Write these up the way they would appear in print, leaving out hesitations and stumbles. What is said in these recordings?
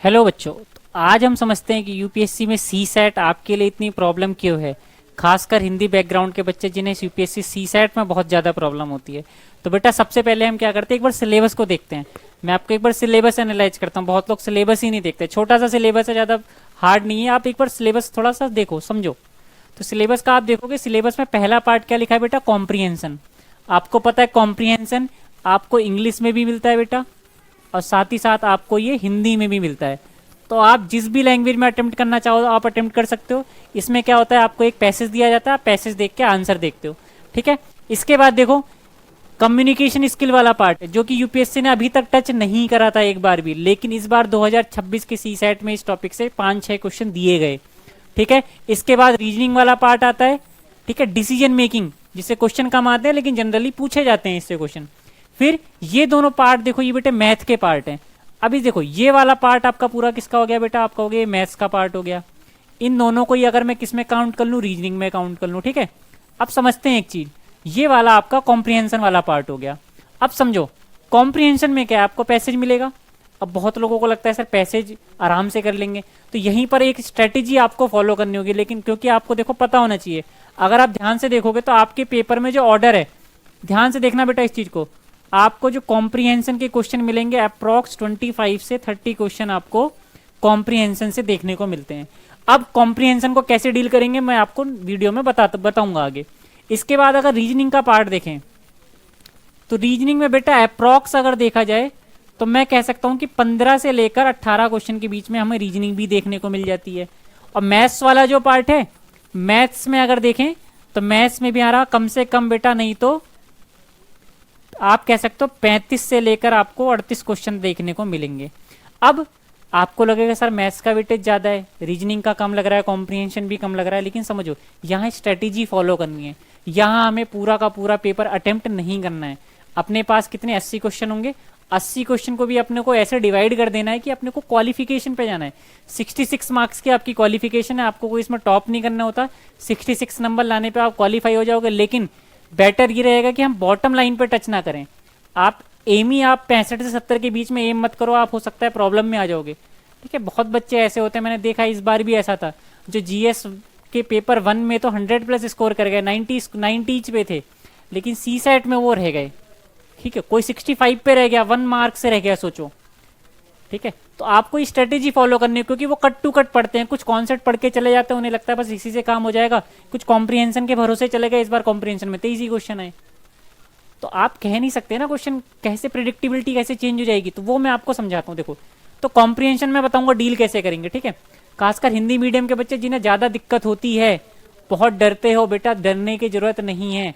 Hello बच्चों। तो आज हम समझते हैं कि यूपीएससी में सी सैट आपके लिए इतनी प्रॉब्लम क्यों है। खासकर हिंदी बैकग्राउंड के बच्चे जिन्हें यूपीएससी सी सैट में बहुत ज़्यादा प्रॉब्लम होती है। तो बेटा सबसे पहले हम क्या करते हैं, एक बार सिलेबस को देखते हैं। मैं आपको एक बार सिलेबस एनालाइज करता हूँ। बहुत लोग सिलेबस ही नहीं देखते। छोटा सा सिलेबस है, ज़्यादा हार्ड नहीं है। आप एक बार सिलेबस थोड़ा सा देखो, समझो। तो सिलेबस का आप देखोगे, सिलेबस में पहला पार्ट क्या लिखा है बेटा? कॉम्प्रिहेंशन। आपको पता है कॉम्प्रिहेंशन आपको इंग्लिश में भी मिलता है बेटा, और साथ ही साथ आपको ये हिंदी में भी मिलता है। तो आप जिस भी लैंग्वेज में अटेम्प्ट करना चाहो आप अटेम्प्ट कर सकते हो। इसमें क्या होता है, आपको एक पैसेज दिया जाता है, आप पैसेज देख के आंसर देखते हो। ठीक है। इसके बाद देखो, कम्युनिकेशन स्किल वाला पार्ट है जो कि यूपीएससी ने अभी तक टच नहीं करा था एक बार भी, लेकिन इस बार 2026 के सी सेट में इस टॉपिक से 5-6 क्वेश्चन दिए गए। ठीक है। इसके बाद रीजनिंग वाला पार्ट आता है। ठीक है। डिसीजन मेकिंग, जिससे क्वेश्चन कम आते हैं लेकिन जनरली पूछे जाते हैं इससे क्वेश्चन। फिर ये दोनों पार्ट देखो, ये बेटे मैथ के पार्ट हैं। अभी देखो ये वाला पार्ट आपका पूरा किसका हो गया बेटा? आपका हो गया मैथ्स का पार्ट हो गया। इन दोनों को ही अगर मैं किस में काउंट कर लूँ? रीजनिंग में काउंट कर लूँ। ठीक है। अब समझते हैं एक चीज, ये वाला आपका कॉम्प्रिहेंशन वाला पार्ट हो गया। अब समझो कॉम्प्रिहेंशन में क्या है, आपको पैसेज मिलेगा। अब बहुत लोगों को लगता है सर पैसेज आराम से कर लेंगे, तो यहीं पर एक स्ट्रेटेजी आपको फॉलो करनी होगी। लेकिन क्योंकि आपको देखो पता होना चाहिए, अगर आप ध्यान से देखोगे तो आपके पेपर में जो ऑर्डर है, ध्यान से देखना बेटा इस चीज को, आपको जो कॉम्प्रिहेंशन के क्वेश्चन मिलेंगे अप्रॉक्स 25 से 30 क्वेश्चन आपको कॉम्प्रिहेंशन से देखने को मिलते हैं। अब कॉम्प्रिहेंशन को कैसे डील करेंगे मैं आपको वीडियो में बताऊंगा आगे। इसके बाद अगर रीजनिंग का पार्ट देखें, तो रीजनिंग में बेटा अप्रॉक्स अगर देखा जाए तो मैं कह सकता हूं कि 15 से लेकर 18 क्वेश्चन के बीच में हमें रीजनिंग भी देखने को मिल जाती है। और मैथ्स वाला जो पार्ट है, मैथ्स में अगर देखें तो मैथ्स में भी आ रहा कम से कम बेटा, नहीं तो आप कह सकते हो 35 से लेकर आपको 38 क्वेश्चन देखने को मिलेंगे। अब आपको लगेगा सर मैथ्स का वेटेज ज्यादा है, रीजनिंग का कम लग रहा है, कॉम्प्रिहेंशन भी कम लग रहा है, लेकिन समझो यहाँ स्ट्रेटेजी फॉलो करनी है। यहाँ हमें पूरा का पूरा पेपर अटेम्प्ट नहीं करना है। अपने पास कितने 80 क्वेश्चन होंगे, 80 क्वेश्चन को भी अपने को ऐसे डिवाइड कर देना है कि अपने को क्वालिफिकेशन पे जाना है। 66 मार्क्स की आपकी क्वालिफिकेशन है, आपको कोई इसमें टॉप नहीं करना होता। 66 नंबर लाने पे आप क्वालिफाई हो जाओगे, लेकिन बेटर ये रहेगा कि हम बॉटम लाइन पे टच ना करें। आप एम ही आप 65 से 70 के बीच में एम मत करो, आप हो सकता है प्रॉब्लम में आ जाओगे। ठीक है। बहुत बच्चे ऐसे होते हैं, मैंने देखा इस बार भी ऐसा था, जो जीएस के पेपर 1 में तो 100 प्लस स्कोर कर गए, 90 पे थे, लेकिन सी सेट में वो रह गए। ठीक है। कोई 65 पे रह गया, 1 मार्क से रह गया, सोचो। ठीक है। तो आपको स्ट्रेटेजी फॉलो करनी है, क्योंकि वो कट टू कट पढ़ते हैं, कुछ कॉन्सेप्ट पढ़ के चले जाते हैं, उन्हें लगता है बस इसी से काम हो जाएगा, कुछ कॉम्प्रिहेंशन के भरोसे चले गए। इस बार कॉम्प्रिहेंशन में 23 क्वेश्चन है, तो आप कह नहीं सकते ना क्वेश्चन कैसे, प्रिडिक्टिबिलिटी कैसे चेंज हो जाएगी, तो वो मैं आपको समझाता हूँ। देखो, तो कॉम्प्रिहेंशन में बताऊंगा डील कैसे करेंगे। ठीक है। खासकर हिंदी मीडियम के बच्चे जिन्हें ज्यादा दिक्कत होती है, बहुत डरते हो बेटा, डरने की जरूरत नहीं है।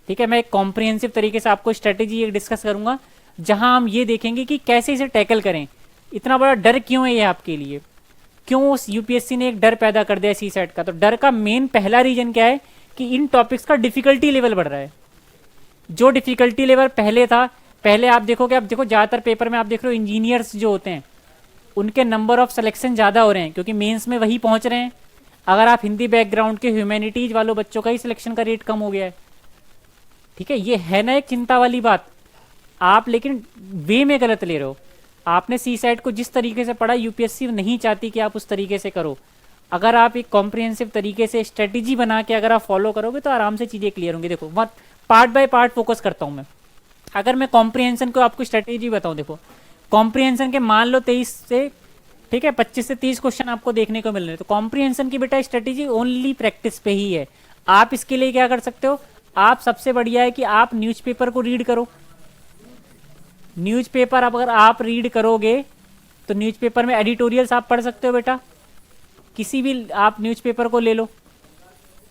ठीक है। मैं एक कॉम्प्रिहेंसिव तरीके से आपको स्ट्रेटेजी एक डिस्कस करूंगा, जहां हम ये देखेंगे कि कैसे इसे टैकल करें। इतना बड़ा डर क्यों है ये आपके लिए, क्यों उस यूपीएससी ने एक डर पैदा कर दिया सी सेट का? तो डर का मेन पहला रीजन क्या है कि इन टॉपिक्स का डिफिकल्टी लेवल बढ़ रहा है। जो डिफिकल्टी लेवल पहले था, पहले आप देखोगे, अब देखो ज्यादातर पेपर में आप देख रहे हो इंजीनियर्स जो होते हैं उनके नंबर ऑफ सिलेक्शन ज्यादा हो रहे हैं, क्योंकि मेंस में वही पहुंच रहे हैं। अगर आप हिंदी बैकग्राउंड के ह्यूमैनिटीज वालों बच्चों का ही सिलेक्शन का रेट कम हो गया है। ठीक है। ये है ना एक चिंता वाली बात। आप लेकिन वे में गलत ले रहे हो। आपने सी सेट को जिस तरीके से पढ़ा, यूपीएससी नहीं चाहती कि आप उस तरीके से करो। अगर आप एक कॉम्प्रिहेंसिव तरीके से स्ट्रेटेजी बना के अगर आप फॉलो करोगे तो आराम से चीजें क्लियर होंगी। देखो, मत पार्ट बाय पार्ट फोकस करता हूं मैं। अगर मैं कॉम्प्रिहेंशन को आपको स्ट्रेटेजी बताऊं, देखो कॉम्प्रिहेंशन के मान लो 23 से, ठीक है, 25 से 30 क्वेश्चन आपको देखने को मिल रहे हैं, तो कॉम्प्रिहेंशन की बेटा स्ट्रेटेजी ओनली प्रैक्टिस पे ही है। आप इसके लिए क्या कर सकते हो, आप सबसे बढ़िया है कि आप न्यूज़पेपर को रीड करो। न्यूज़पेपर अगर आप रीड करोगे तो न्यूज़पेपर में एडिटोरियल्स आप पढ़ सकते हो बेटा। किसी भी आप न्यूज़पेपर को ले लो,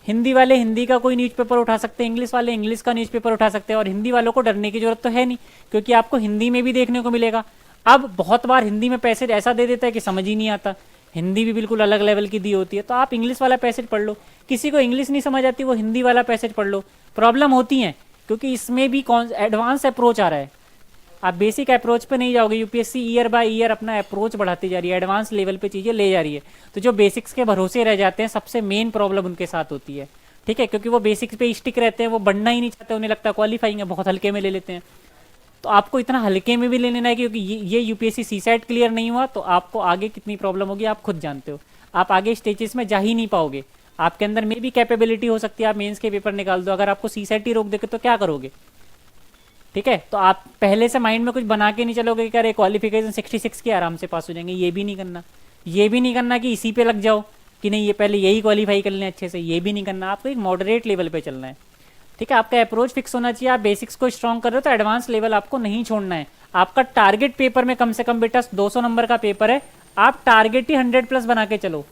हिंदी वाले हिंदी का कोई न्यूज़पेपर उठा सकते हैं, इंग्लिश वाले इंग्लिश का न्यूज़पेपर उठा सकते हैं। और हिंदी वालों को डरने की जरूरत तो है नहीं, क्योंकि आपको हिंदी में भी देखने को मिलेगा। अब बहुत बार हिंदी में पैसेज ऐसा दे देता है कि समझ ही नहीं आता, हिंदी भी बिल्कुल अलग लेवल की दी होती है, तो आप इंग्लिश वाला पैसेज पढ़ लो। किसी को इंग्लिश नहीं समझ आती, वो हिंदी वाला पैसेज पढ़ लो। प्रॉब्लम होती है क्योंकि इसमें भी एडवांस अप्रोच आ रहा है। आप बेसिक अप्रोच पे नहीं जाओगे, यूपीएससी ईयर बाय ईयर अपना अप्रोच बढ़ाती जा रही है, एडवांस लेवल पे चीजें ले जा रही है। तो जो बेसिक्स के भरोसे रह जाते हैं, सबसे मेन प्रॉब्लम उनके साथ होती है। ठीक है। क्योंकि वो बेसिक्स पे स्टिक रहते हैं, वो बढ़ना ही नहीं चाहते, उन्हें लगता है क्वालिफाइंग है, बहुत हल्के में ले लेते हैं। तो आपको इतना हल्के में भी ले लेना है, क्योंकि ये यूपीएससी सी सेट क्लियर नहीं हुआ तो आपको आगे कितनी प्रॉब्लम होगी आप खुद जानते हो। आप आगे स्टेजेस में जा ही नहीं पाओगे। आपके अंदर में भी कैपेबिलिटी हो सकती है, आप मेंस के पेपर निकाल दो, अगर आपको सी सेट ही रोक देगे तो क्या करोगे? ठीक है, तो आप पहले से माइंड में कुछ बना के नहीं चलोगे कि अरे क्वालिफिकेशन 66 की आराम से पास हो जाएंगे। ये भी नहीं करना, ये भी नहीं करना कि इसी पे लग जाओ कि नहीं ये पहले यही क्वालिफाई कर लें अच्छे से, ये भी नहीं करना। आपको एक मॉडरेट लेवल पे चलना है। ठीक है, आपका अप्रोच फिक्स होना चाहिए। आप बेसिक्स को स्ट्रॉन्ग कर रहे हो तो एडवांस लेवल आपको नहीं छोड़ना है। आपका टारगेट पेपर में कम से कम बेटा 200 नंबर का पेपर है, आप टारगेट ही 100+ बना के चलो।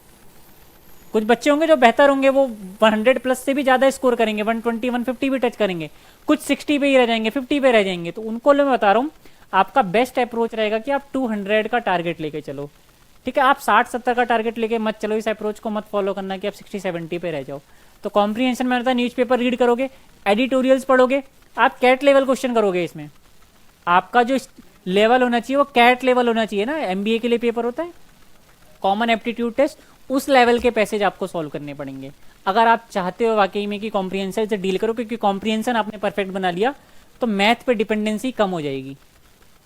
कुछ बच्चे होंगे जो बेहतर होंगे, वो 100+ से भी ज्यादा स्कोर करेंगे, 120 150 भी टच करेंगे। कुछ 60 पे ही रह जाएंगे, 50 पे रह जाएंगे। तो उनको मैं बता रहा हूँ आपका बेस्ट अप्रोच रहेगा कि आप 200 का टारगेट लेके चलो। ठीक है, आप 60-70 का टारगेट लेके मत चलो। इस अप्रोच को मत फॉलो करना कि आप 60-70 पे रह जाओ। तो कॉम्प्रीहेंशन में होता है न्यूज़पेपर रीड करोगे, एडिटोरियल्स पढ़ोगे, आप कैट लेवल क्वेश्चन करोगे। इसमें आपका जो लेवल होना चाहिए वो कैट लेवल होना चाहिए ना। एमबीए के लिए पेपर होता है कॉमन एप्टीट्यूड टेस्ट, उस लेवल के पैसेज आपको सॉल्व करने पड़ेंगे अगर आप चाहते हो वाकई में कि कॉम्प्रीहेंशन से डील करो। क्योंकि कॉम्प्रीहेंशन आपने परफेक्ट बना लिया तो मैथ पे डिपेंडेंसी कम हो जाएगी।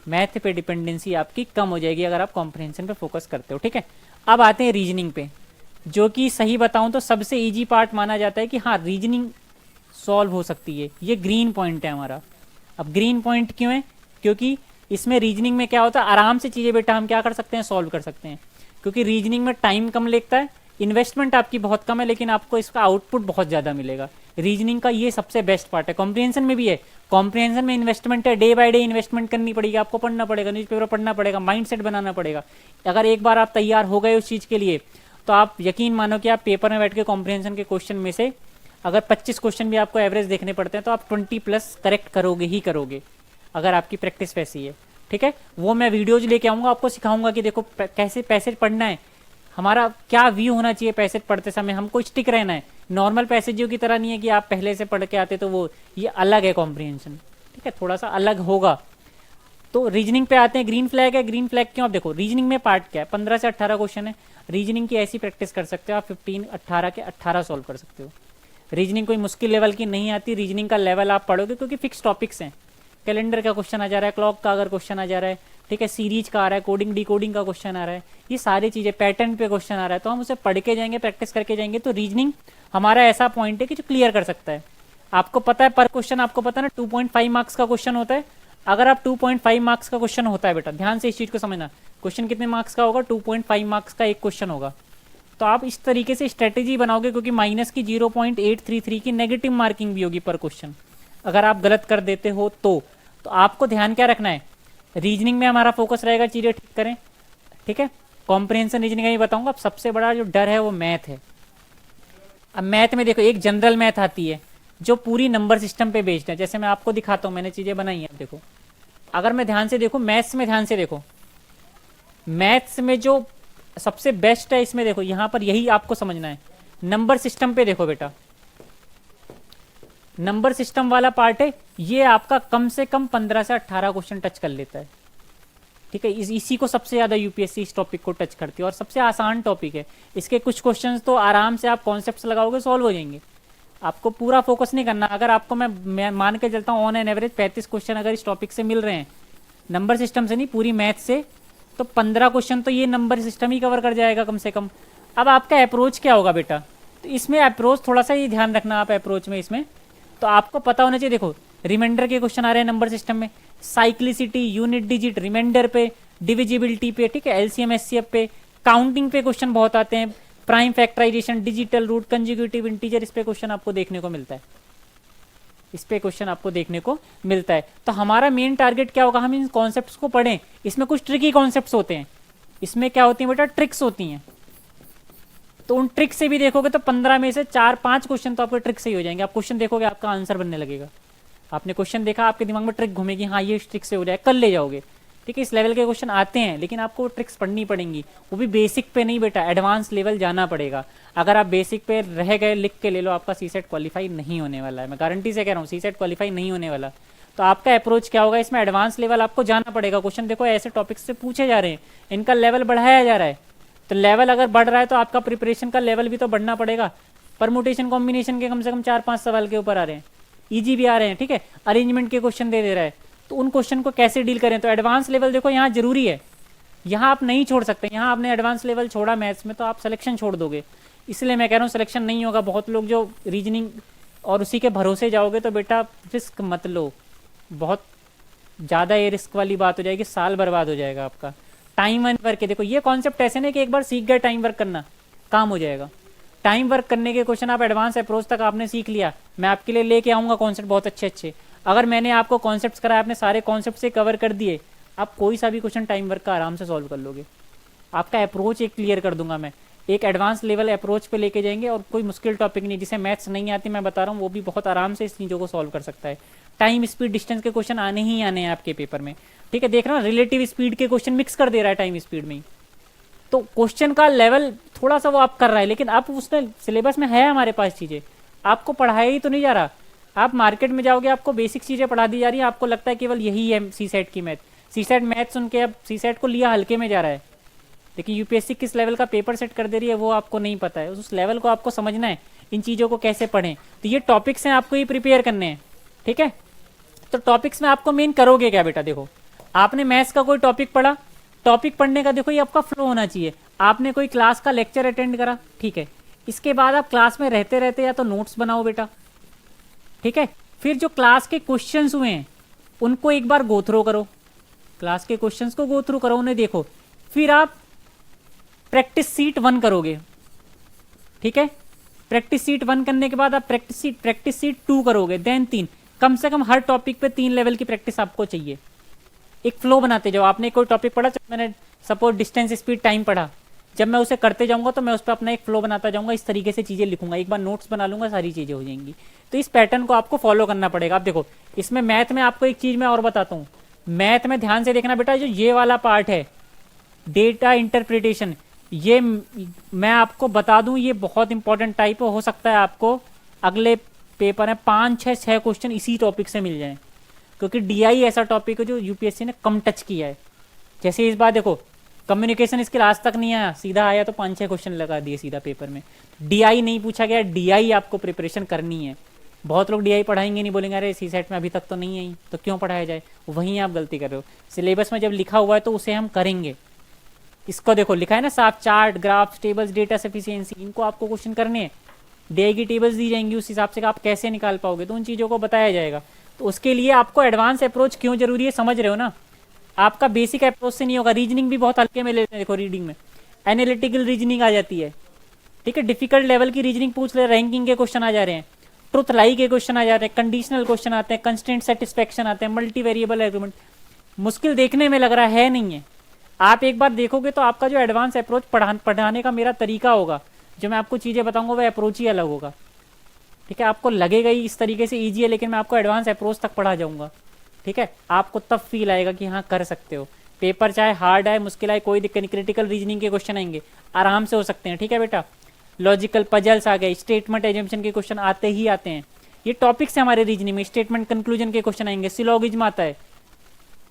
मैथ पे डिपेंडेंसी आपकी कम हो जाएगी अगर आप कॉम्प्रीहेंशन पे फोकस करते हो। ठीक है, अब आते हैं रीजनिंग पे, जो कि सही बताऊं तो सबसे इजी पार्ट माना जाता है कि हाँ रीजनिंग सॉल्व हो सकती है। ये ग्रीन पॉइंट है हमारा। अब ग्रीन पॉइंट क्यों है? क्योंकि इसमें रीजनिंग में क्या होता है, आराम से चीज़ें बेटा हम क्या कर सकते हैं, सॉल्व कर सकते हैं। क्योंकि रीजनिंग में टाइम कम लगता है, इन्वेस्टमेंट आपकी बहुत कम है, लेकिन आपको इसका आउटपुट बहुत ज़्यादा मिलेगा। रीजनिंग का ये सबसे बेस्ट पार्ट है। कॉम्प्रीहेंशन में भी है, कॉम्प्रीहेंशन में इन्वेस्टमेंट है, डे बाय डे इन्वेस्टमेंट करनी पड़ेगी, आपको पढ़ना पड़ेगा, न्यूज़पेपर पढ़ना पड़ेगा, माइंडसेट बनाना पड़ेगा। अगर एक बार आप तैयार हो गए उस चीज़ के लिए तो आप यकीन मानो कि आप पेपर में बैठ के कॉम्प्रीहेंशन के क्वेश्चन में से अगर 25 क्वेश्चन भी आपको एवरेज देखने पड़ते हैं तो आप 20+ करेक्ट करोगे ही करोगे, अगर आपकी प्रैक्टिस वैसी है। ठीक है, वो मैं वीडियोज लेके आऊँगा, आपको सिखाऊंगा कि देखो कैसे पैसेज पढ़ना है, हमारा क्या व्यू होना चाहिए पैसेज पढ़ते समय, हमको स्टिक रहना है। नॉर्मल पैसेजों की तरह नहीं है कि आप पहले से पढ़ के आते तो वो, ये अलग है कॉम्प्रीहेंशन। ठीक है, थोड़ा सा अलग होगा। तो रीजनिंग पे आते हैं। ग्रीन फ्लैग है, ग्रीन फ्लैग क्यों? आप देखो रीजनिंग में पार्ट क्या है, 15 से 18 क्वेश्चन है। रीजनिंग की ऐसी प्रैक्टिस कर सकते हो आप 15-18 के 18 सॉल्व कर सकते हो। रीजनिंग कोई मुश्किल लेवल की नहीं आती। रीजनिंग का लेवल आप पढ़ोगे क्योंकि फिक्स टॉपिक्स हैं। कैलेंडर का क्वेश्चन आ जा रहा है, क्लॉक का अगर क्वेश्चन आ जा रहा है, ठीक है, सीरीज का आ रहा है, कोडिंग डिकोडिंग का क्वेश्चन आ रहा है, ये सारी चीज़ें पैटर्न पे क्वेश्चन आ रहा है, तो हम उसे पढ़ के जाएंगे, प्रैक्टिस करके जाएंगे। तो रीजनिंग हमारा ऐसा पॉइंट है कि जो क्लियर कर सकता है। आपको पता है पर क्वेश्चन, आपको पता है ना 2.5 मार्क्स का क्वेश्चन होता है। अगर आप 2.5 मार्क्स का क्वेश्चन होता है बेटा, ध्यान से इस चीज़ को समझना, क्वेश्चन कितने मार्क्स का होगा? 2.5 मार्क्स का एक क्वेश्चन होगा। तो आप इस तरीके से स्ट्रेटेजी बनाओगे, क्योंकि माइनस की 0.833 की नेगेटिव मार्किंग भी होगी पर क्वेश्चन अगर आप गलत कर देते हो तो आपको ध्यान क्या रखना है, रीजनिंग में हमारा फोकस रहेगा, चीज़ें ठीक करें। ठीक है, कॉम्प्रिहेंशन रीजनिंग का ही बताऊंगा। अब सबसे बड़ा जो डर है वो मैथ है। अब मैथ में देखो एक जनरल मैथ आती है जो पूरी नंबर सिस्टम पे बेस्ड है। जैसे मैं आपको दिखाता हूँ, मैंने चीज़ें बनाई हैं। देखो, अगर मैं ध्यान से देखो, मैथ्स में ध्यान से देखो, मैथ्स में जो सबसे बेस्ट है इसमें देखो, यहाँ पर यही आपको समझना है। नंबर सिस्टम पे देखो बेटा, नंबर सिस्टम वाला पार्ट है, ये आपका कम से कम 15 से 18 क्वेश्चन टच कर लेता है। ठीक है, इसी को सबसे ज़्यादा यूपीएससी इस टॉपिक को टच करती है और सबसे आसान टॉपिक है। इसके कुछ क्वेश्चंस तो आराम से आप कॉन्सेप्ट्स लगाओगे सॉल्व हो जाएंगे। आपको पूरा फोकस नहीं करना। अगर आपको मैं मान के चलता हूँ ऑन एन एवरेज 35 क्वेश्चन अगर इस टॉपिक से मिल रहे हैं, नंबर सिस्टम से नहीं पूरी मैथ से, तो 15 क्वेश्चन तो ये नंबर सिस्टम ही कवर कर जाएगा कम से कम। अब आपका अप्रोच क्या होगा बेटा, तो इसमें अप्रोच थोड़ा सा ये ध्यान रखना आप अप्रोच में। इसमें तो आपको पता होना चाहिए, देखो रिमाइंडर के क्वेश्चन आ रहे हैं नंबर सिस्टम में, साइक्लिसिटी, यूनिट डिजिट, रिमाइंडर पे, डिविजिबिलिटी पे, ठीक है, एलसीएम एचसीएफ पे, काउंटिंग पे क्वेश्चन बहुत आते हैं, prime factorisation, digital root, consecutive integer, इस पे क्वेश्चन आपको देखने को मिलता है। इस पे क्वेश्चन आपको देखने को मिलता है। तो हमारा मेन टारगेट क्या होगा, हम इन कॉन्सेप्ट्स को पढ़ें। इसमें कुछ ट्रिकी कॉन्सेप्ट्स होते हैं। इसमें क्या होती है बेटा, ट्रिक्स होती हैं। तो उन ट्रिक से भी देखोगे तो 15 में से 4-5 क्वेश्चन तो आपके ट्रिक से ही हो जाएंगे। आप क्वेश्चन देखोगे आपका आंसर बनने लगेगा। आपने क्वेश्चन देखा, आपके दिमाग में ट्रिक घूमेगी, हाँ ये ट्रिक से हो जाए, कल ले जाओगे। ठीक है, इस लेवल के क्वेश्चन आते हैं, लेकिन आपको ट्रिक्स पढ़नी पड़ेंगी, वो भी बेसिक पे नहीं बेटा, एडवांस लेवल जाना पड़ेगा। अगर आप बेसिक पे रह गए, लिख के ले लो, आपका सीसेट क्वालिफाई नहीं होने वाला है। मैं गारंटी से कह रहा हूँ सीसेट क्वालिफाई नहीं होने वाला। तो आपका अप्रोच क्या होगा, इसमें एडवांस लेवल आपको जाना पड़ेगा। क्वेश्चन देखो ऐसे टॉपिक्स से पूछे जा रहे हैं, इनका लेवल बढ़ाया जा रहा है। तो लेवल अगर बढ़ रहा है तो आपका प्रिपरेशन का लेवल भी तो बढ़ना पड़ेगा। परमुटेशन कॉम्बिनेशन के कम से कम 4-5 सवाल के ऊपर आ रहे हैं, ईजी भी आ रहे हैं। ठीक है, अरेंजमेंट के क्वेश्चन दे रहा है, तो उन क्वेश्चन को कैसे डील करें। तो एडवांस लेवल देखो यहाँ जरूरी है, यहाँ आप नहीं छोड़ सकते। यहाँ आपने एडवांस लेवल छोड़ा मैथ्स में तो आप सिलेक्शन छोड़ दोगे, इसलिए मैं कह रहा हूँ सिलेक्शन नहीं होगा। बहुत लोग जो रीजनिंग और उसी के भरोसे जाओगे तो बेटा रिस्क मत लो, बहुत ज़्यादा ये रिस्क वाली बात हो जाएगी, साल बर्बाद हो जाएगा आपका। टाइम वर्क के देखो ये कॉन्सेप्ट ऐसे ना कि एक बार सीख गए टाइम वर्क करना काम हो जाएगा। टाइम वर्क करने के क्वेश्चन आप एडवांस अप्रोच तक आपने सीख लिया, मैं आपके लिए लेके आऊँगा कॉन्सेप्ट बहुत अच्छे अच्छे। अगर मैंने आपको कॉन्सेप्ट कराया, आपने सारे कॉन्सेप्ट से कवर कर दिए, आप कोई सा भी क्वेश्चन टाइम वर्क का आराम से सॉल्व कर लोगे। आपका अप्रोच एक क्लियर कर दूंगा मैं, एक एडवांस लेवल अप्रोच पे लेके जाएंगे। और कोई मुश्किल टॉपिक नहीं, जिसे मैथ्स नहीं आती मैं बता रहा हूँ वो भी बहुत आराम से इस चीज़ों को सॉल्व कर सकता है। टाइम स्पीड डिस्टेंस के क्वेश्चन आने ही आने हैं आपके पेपर में, ठीक है। देख रहा हूँ रिलेटिव स्पीड के क्वेश्चन मिक्स कर दे रहा है टाइम स्पीड में ही, तो क्वेश्चन का लेवल थोड़ा सा वो आप कर रहा है, लेकिन आप उसमें सिलेबस में है हमारे पास चीज़ें, आपको पढ़ाया ही तो नहीं जा रहा। आप मार्केट में जाओगे आपको बेसिक चीज़ें पढ़ा दी जा रही है, आपको लगता है केवल यही है सी सेट की मैथ। सी सेट मैथ सुन के अब सी सेट को लिया हल्के में जा रहा है, लेकिन यूपीएससी किस लेवल का पेपर सेट कर दे रही है वो आपको नहीं पता है। उस लेवल को आपको समझना है, इन चीज़ों को कैसे पढ़ें। तो ये टॉपिक्स हैं, आपको ये प्रिपेयर करने हैं, ठीक है। तो टॉपिक्स में आपको मेन करोगे क्या बेटा, देखो आपने मैथ्स का कोई टॉपिक पढ़ा, टॉपिक पढ़ने का देखो ये आपका फ्लो होना चाहिए। आपने कोई क्लास का लेक्चर अटेंड करा, ठीक है, इसके बाद आप क्लास में रहते रहते या तो नोट्स बनाओ बेटा, ठीक है। फिर जो क्लास के क्वेश्चंस हुए हैं उनको एक बार गो थ्रू करो, क्लास के क्वेश्चंस को गो थ्रू करो, उन्हें देखो। फिर आप प्रैक्टिस सीट 1 करोगे, ठीक है। प्रैक्टिस सीट 1 करने के बाद आप प्रैक्टिस सीट 2 करोगे, देन 3। कम से कम हर टॉपिक पे 3 लेवल की प्रैक्टिस आपको चाहिए। एक फ्लो बनाते जाओ। आपने कोई टॉपिक पढ़ा, मैंने सपोज डिस्टेंस स्पीड टाइम पढ़ा, जब मैं उसे करते जाऊंगा तो मैं उस पर अपना एक फ्लो बनाता जाऊंगा, इस तरीके से चीज़ें लिखूंगा, एक बार नोट्स बना लूंगा, सारी चीज़ें हो जाएंगी। तो इस पैटर्न को आपको फॉलो करना पड़ेगा। आप देखो इसमें मैथ में आपको एक चीज़ मैं और बताता हूँ, मैथ में ध्यान से देखना बेटा, जो ये वाला पार्ट है डेटा इंटरप्रिटेशन, ये मैं आपको बता दूं ये बहुत इंपॉर्टेंट टाइप हो सकता है आपको अगले पेपर में 5 6 क्वेश्चन इसी टॉपिक से मिल जाएं, क्योंकि डीआई ऐसा टॉपिक है जो यूपीएससी ने कम टच किया है। जैसे इस बार देखो कम्युनिकेशन स्किल आज तक नहीं आया, सीधा आया तो 5 6 क्वेश्चन लगा दिए सीधा पेपर में। डीआई नहीं पूछा गया, डीआई आपको प्रिपरेशन करनी है। बहुत लोग डीआई पढ़ाएंगे नहीं, बोलेंगे अरे सी सेट में अभी तक तो नहीं आई तो क्यों पढ़ाया जाए, वहीं आप गलती कर रहे हो। सिलेबस में जब लिखा हुआ है तो उसे हम करेंगे। इसको देखो लिखा है ना साफ, chart graph tables data sufficiency, इनको आपको क्वेश्चन करने हैं। डीआई की टेबल्स दी जाएंगी, उस हिसाब से आप कैसे निकाल पाओगे, तो उन चीज़ों को बताया जाएगा। तो उसके लिए आपको एडवांस अप्रोच क्यों जरूरी है समझ रहे हो ना। आपका बेसिक अप्रोच से नहीं होगा। रीजनिंग भी बहुत हल्के में लेते हैं, देखो रीडिंग में एनालिटिकल रीजनिंग आ जाती है, ठीक है। डिफिकल्ट लेवल की रीजनिंग पूछ रहे, रैंकिंग के क्वेश्चन आ जा रहे हैं, ट्रुथ लाई के क्वेश्चन आ जा रहे हैं, कंडीशनल क्वेश्चन आते हैं, कंस्टेंट सेटिस्फेक्शन आते हैं, मल्टी वेरिएबल एग्रीमेंट। मुश्किल देखने में लग रहा है नहीं है, आप एक बार देखोगे तो आपका जो एडवांस अप्रोच पढ़ाने का मेरा तरीका होगा, जो मैं आपको चीज़ें बताऊंगा वह अप्रोच ही अलग होगा, ठीक है। आपको लगेगा ही इस तरीके से ईजी है, लेकिन मैं आपको एडवांस अप्रोच तक पढ़ा जाऊंगा, ठीक है। आपको तब फील आएगा कि हाँ कर सकते हो। पेपर चाहे हार्ड आए मुश्किल आए कोई दिक्कत नहीं, क्रिटिकल रीजनिंग के क्वेश्चन आएंगे आराम से हो सकते हैं, ठीक है बेटा। लॉजिकल पजल्स आ गए, स्टेटमेंट एजम्पशन के क्वेश्चन आते ही आते हैं, ये टॉपिक्स है हमारे रीजनिंग में। स्टेटमेंट कंक्लूजन के क्वेश्चन आएंगे, सिलोगिज्म आता है,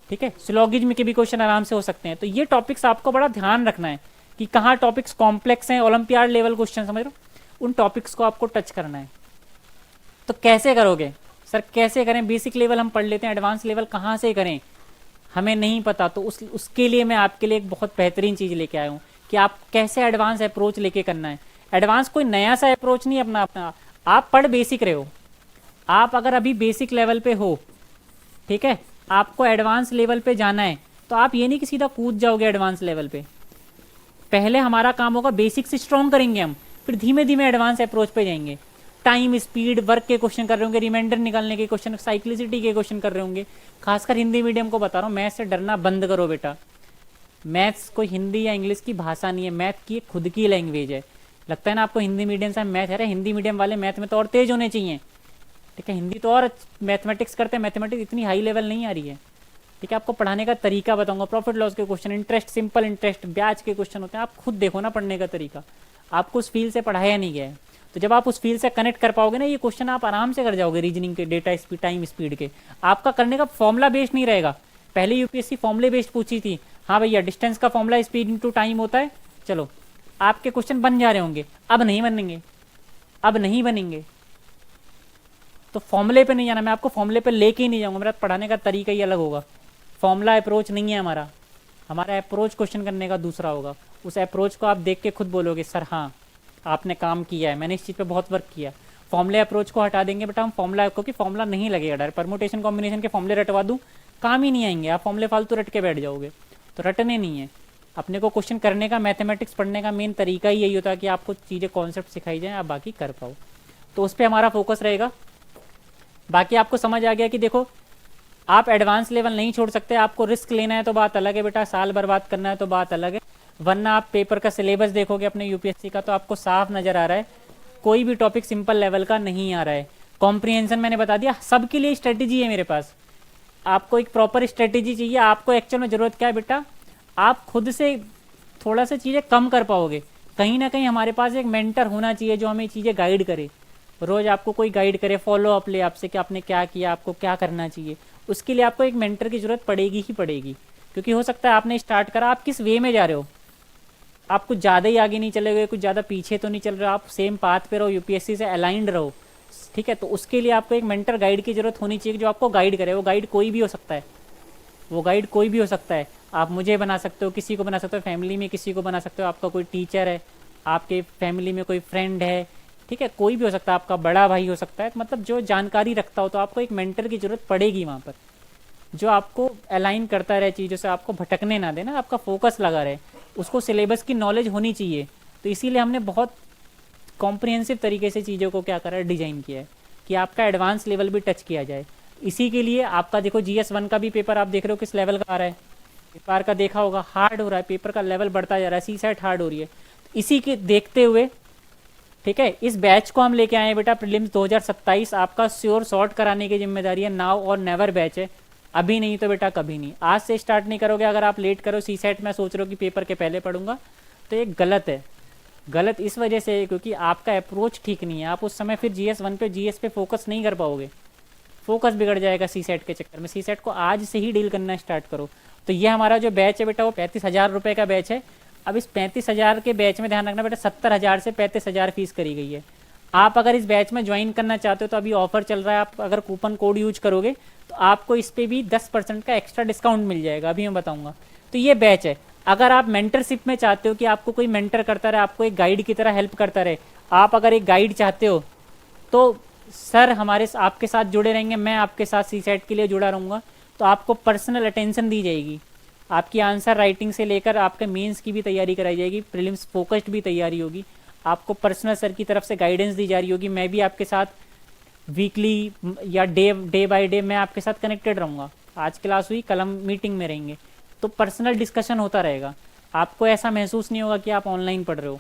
ठीक है, सिलोगिज्म के भी क्वेश्चन आराम से हो सकते हैं। तो ये टॉपिक्स आपको बड़ा ध्यान रखना है कि कहाँ टॉपिक्स कॉम्प्लेक्स हैं, ओलंपियाड लेवल क्वेश्चन समझ रहे हो, उन टॉपिक्स को आपको टच करना है। तो कैसे करोगे सर, कैसे करें, बेसिक लेवल हम पढ़ लेते हैं, एडवांस लेवल कहाँ से करें हमें नहीं पता। तो उसके लिए मैं आपके लिए एक बहुत बेहतरीन चीज़ लेके आया हूँ कि आप कैसे एडवांस अप्रोच लेके करना है। एडवांस कोई नया सा अप्रोच नहीं अपना, आप पढ़ बेसिक रहे हो। आप अगर अभी बेसिक लेवल पे हो, ठीक है, आपको एडवांस लेवल पे जाना है, तो आप ये नहीं कि सीधा कूद जाओगे एडवांस लेवल पे। पहले हमारा काम होगा बेसिक से स्ट्रॉन्ग करेंगे हम, फिर धीमे धीमे एडवांस अप्रोच पे जाएंगे। टाइम स्पीड वर्क के क्वेश्चन कर रहे होंगे, रिमाइंडर निकालने के क्वेश्चन, साइक्लिसिटी के क्वेश्चन कर रहे होंगे। खासकर हिंदी मीडियम को बता रहा हूँ, मैथ से डरना बंद करो बेटा। मैथ्स कोई हिंदी या इंग्लिश की भाषा नहीं है, मैथ की खुद की लैंग्वेज है। लगता है ना आपको हिंदी मीडियम से मैथ है, हिंदी मीडियम वाले मैथ में तो और तेज होने चाहिए, ठीक है। हिंदी तो और मैथमेटिक्स करते हैं, मैथमेटिक्स इतनी हाई लेवल नहीं आ रही है, ठीक है। आपको पढ़ाने का तरीका बताऊंगा, प्रॉफिट लॉस के क्वेश्चन, इंटरेस्ट सिंपल इंटरेस्ट ब्याज के क्वेश्चन होते हैं। आप खुद देखो ना पढ़ने का तरीका, आपको उस फील्ड से पढ़ाया नहीं गया है। तो जब आप उस फील्ड से कनेक्ट कर पाओगे ना, ये क्वेश्चन आप आराम से कर जाओगे। रीजनिंग के, डेटा स्पीड, टाइम स्पीड के, आपका करने का फॉर्मूला बेस्ड नहीं रहेगा। पहले यूपीएससी फॉर्मूले बेस्ड पूछी थी, हाँ भैया डिस्टेंस का फॉर्मूला स्पीड इंटू टाइम होता है, चलो आपके क्वेश्चन बन जा रहे होंगे। अब नहीं बनेंगे, अब नहीं बनेंगे, तो फॉर्मूले पे नहीं जाना, मैं आपको फॉर्मूले पे लेके ही नहीं जाऊंगा, मेरा पढ़ाने का तरीका ही अलग होगा। फॉर्मूला अप्रोच नहीं है हमारा, हमारा अप्रोच क्वेश्चन करने का दूसरा होगा। उस अप्रोच को आप देख के खुद बोलोगे सर हाँ आपने काम किया है, मैंने इस चीज़ पे बहुत वर्क किया। फॉर्मूले अप्रोच को हटा देंगे बेटा हम फॉर्मूला, क्योंकि फॉर्मूला नहीं लगेगा, डायरेक्ट परमुटेशन कॉम्बिनेशन के फॉर्मूले रटवा दूँ काम ही नहीं आएंगे, आप फॉर्मूले फालतू रट के बैठ जाओगे, तो रटने नहीं है। अपने को क्वेश्चन करने का, मैथमेटिक्स पढ़ने का मेन तरीका ही यही होता है कि आपको चीज़ें कॉन्सेप्ट सिखाई जाएँ, आप बाकी कर पाओ, तो उस पर हमारा फोकस रहेगा। बाकी आपको समझ आ गया कि देखो आप एडवांस लेवल नहीं छोड़ सकते, आपको रिस्क लेना है तो बात अलग है बेटा, साल बर्बाद करना है तो बात अलग है, वरना आप पेपर का सिलेबस देखोगे अपने यूपीएससी का तो आपको साफ नज़र आ रहा है कोई भी टॉपिक सिंपल लेवल का नहीं आ रहा है। कॉम्प्रिहेंशन मैंने बता दिया, सबके लिए स्ट्रेटेजी है मेरे पास, आपको एक प्रॉपर स्ट्रेटेजी चाहिए। आपको एक्चुअल में ज़रूरत क्या है बेटा, आप खुद से थोड़ा सा चीज़ें कम कर पाओगे, कहीं ना कहीं हमारे पास एक मेंटर होना चाहिए जो हमें चीज़ें गाइड करे, रोज़ आपको कोई गाइड करे, फॉलो अप ले आपसे कि आपने क्या किया, आपको क्या करना चाहिए। उसके लिए आपको एक मेंटर की ज़रूरत पड़ेगी ही पड़ेगी, क्योंकि हो सकता है आपने स्टार्ट करा, आप किस वे में जा रहे हो, आप कुछ ज़्यादा ही आगे नहीं चले गए, कुछ ज़्यादा पीछे तो नहीं चल रहे हो, आप सेम पाथ पे रहो, यूपीएससी से अलाइंड रहो, ठीक है। तो उसके लिए आपको एक मेंटर गाइड की ज़रूरत होनी चाहिए जो आपको गाइड करे। वो गाइड कोई भी हो सकता है, वो गाइड कोई भी हो सकता है, आप मुझे बना सकते हो, किसी को बना सकते हो, फैमिली में किसी को बना सकते हो, आपका कोई टीचर है, आपके फैमिली में कोई फ्रेंड है, ठीक है, कोई भी हो सकता है, आपका बड़ा भाई हो सकता है, मतलब जो जानकारी रखता हो, तो आपको एक मेंटर की ज़रूरत पड़ेगी वहाँ पर, जो आपको अलाइन करता रहे चीज़ों से, आपको भटकने ना देना, आपका फोकस लगा रहे, उसको सिलेबस की नॉलेज होनी चाहिए। तो इसीलिए हमने बहुत कॉम्प्रिहेंसिव तरीके से चीज़ों को क्या करा है, डिज़ाइन किया है कि आपका एडवांस लेवल भी टच किया जाए। इसी के लिए आपका देखो GS1 का भी पेपर आप देख रहे हो किस लेवल का आ रहा है, पेपर का देखा होगा हार्ड हो रहा है, पेपर का लेवल बढ़ता जा रहा है, सीसेट हार्ड हो रही है। इसी के देखते हुए ठीक है इस बैच को हम लेके आए हैं बेटा, प्रीलिम्स 2027 आपका श्योर शॉर्ट कराने की जिम्मेदारी है, नाउ और नेवर बैच है, अभी नहीं तो बेटा कभी नहीं। आज से स्टार्ट नहीं करोगे, अगर आप लेट करो सीसेट में सोच रहे हो कि पेपर के पहले पढ़ूंगा, तो ये गलत है। गलत इस वजह से है क्योंकि आपका अप्रोच ठीक नहीं है, आप उस समय फिर GS1 पे GS पे फोकस नहीं कर पाओगे, फोकस बिगड़ जाएगा सीसेट के चक्कर में। सीसेट को आज से ही डील करना स्टार्ट करो। तो ये हमारा जो बैच है बेटा वो 35,000 रुपये का बैच है। अब इस 35,000 के बैच में ध्यान रखना बेटा 70,000 से 35,000 फीस करी गई है। आप अगर इस बैच में ज्वाइन करना चाहते हो तो अभी ऑफर चल रहा है, आप अगर कूपन कोड यूज करोगे तो आपको इस पर भी 10% का एक्स्ट्रा डिस्काउंट मिल जाएगा, अभी मैं बताऊंगा। तो ये बैच है, अगर आप मेंटरशिप में चाहते हो कि आपको कोई मेंटर करता रहे, आपको एक गाइड की तरह हेल्प करता रहे, आप अगर एक गाइड चाहते हो तो सर हमारे आपके साथ जुड़े रहेंगे, मैं आपके साथ सीसेट के लिए जुड़ा रहूँगा, तो आपको पर्सनल अटेंशन दी जाएगी, आपकी आंसर राइटिंग से लेकर आपके मेंस की भी तैयारी कराई जाएगी, प्रीलिम्स फोकस्ड भी तैयारी होगी, आपको पर्सनल सर की तरफ से गाइडेंस दी जा रही होगी, मैं भी आपके साथ वीकली या डे बाय डे मैं आपके साथ कनेक्टेड रहूँगा। आज क्लास हुई, कल हम मीटिंग में रहेंगे, तो पर्सनल डिस्कशन होता रहेगा। आपको ऐसा महसूस नहीं होगा कि आप ऑनलाइन पढ़ रहे हो,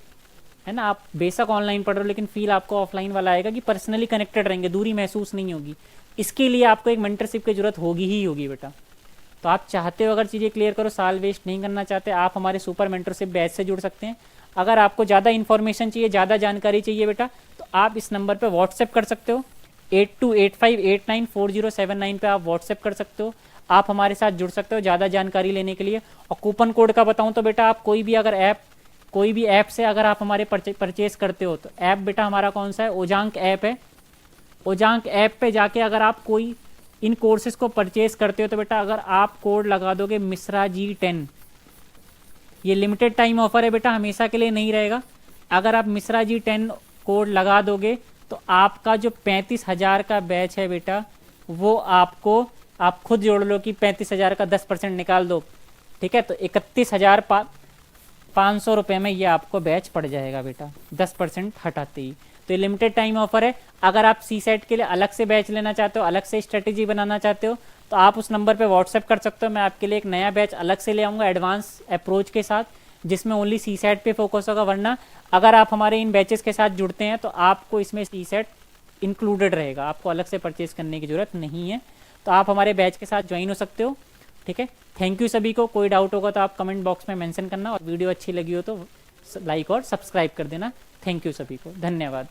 है ना, आप बेशक ऑनलाइन पढ़ रहे हो लेकिन फील आपको ऑफलाइन वाला आएगा कि पर्सनली कनेक्टेड रहेंगे, दूरी महसूस नहीं होगी। इसके लिए आपको एक मेंटरशिप की जरूरत होगी ही होगी बेटा। तो आप चाहते हो अगर चीज़ें क्लियर करो, साल वेस्ट नहीं करना चाहते, आप हमारे सुपर मेंटरशिप बैच से जुड़ सकते हैं। अगर आपको ज़्यादा इन्फॉर्मेशन चाहिए, ज़्यादा जानकारी चाहिए बेटा, तो आप इस नंबर पर व्हाट्सएप कर सकते हो, 8285894079 पे आप व्हाट्सएप कर सकते हो, आप हमारे साथ जुड़ सकते हो ज़्यादा जानकारी लेने के लिए। और कूपन कोड का बताऊं तो बेटा आप कोई भी ऐप से अगर आप हमारे परचेस करते हो, तो ऐप बेटा हमारा कौन सा है, ओजांक ऐप है। ओजांक ऐप पे जाके अगर आप कोई इन कोर्सेज को परचेस करते हो तो बेटा अगर आप कोड लगा दोगे मिश्रा जी 10, ये लिमिटेड टाइम ऑफर है बेटा, हमेशा के लिए नहीं रहेगा। अगर आप मिश्रा जी 10 कोड लगा दोगे तो आपका जो 35,000 का बैच है बेटा, वो आपको, आप खुद जोड़ लो कि 35,000 का 10% निकाल दो, ठीक है, तो 31,500 रुपये में ये आपको बैच पड़ जाएगा बेटा, 10% हटाते ही। तो ये लिमिटेड टाइम ऑफर है। अगर आप सीसेट के लिए अलग से बैच लेना चाहते हो, अलग से स्ट्रेटेजी बनाना चाहते हो, तो आप उस नंबर पे व्हाट्सएप कर सकते हो। मैं आपके लिए एक नया बैच अलग से ले आऊँगा एडवांस अप्रोच के साथ, जिसमें ओनली सीसेट पे फोकस होगा। वरना अगर आप हमारे इन बैचेस के साथ जुड़ते हैं तो आपको इसमें सीसेट इंक्लूडेड रहेगा, आपको अलग से परचेज करने की ज़रूरत नहीं है। तो आप हमारे बैच के साथ ज्वाइन हो सकते हो, ठीक है। थैंक यू सभी को। कोई डाउट होगा तो आप कमेंट बॉक्स में मेंशन करना, और वीडियो अच्छी लगी हो तो लाइक और सब्सक्राइब कर देना। थैंक यू सभी को, धन्यवाद।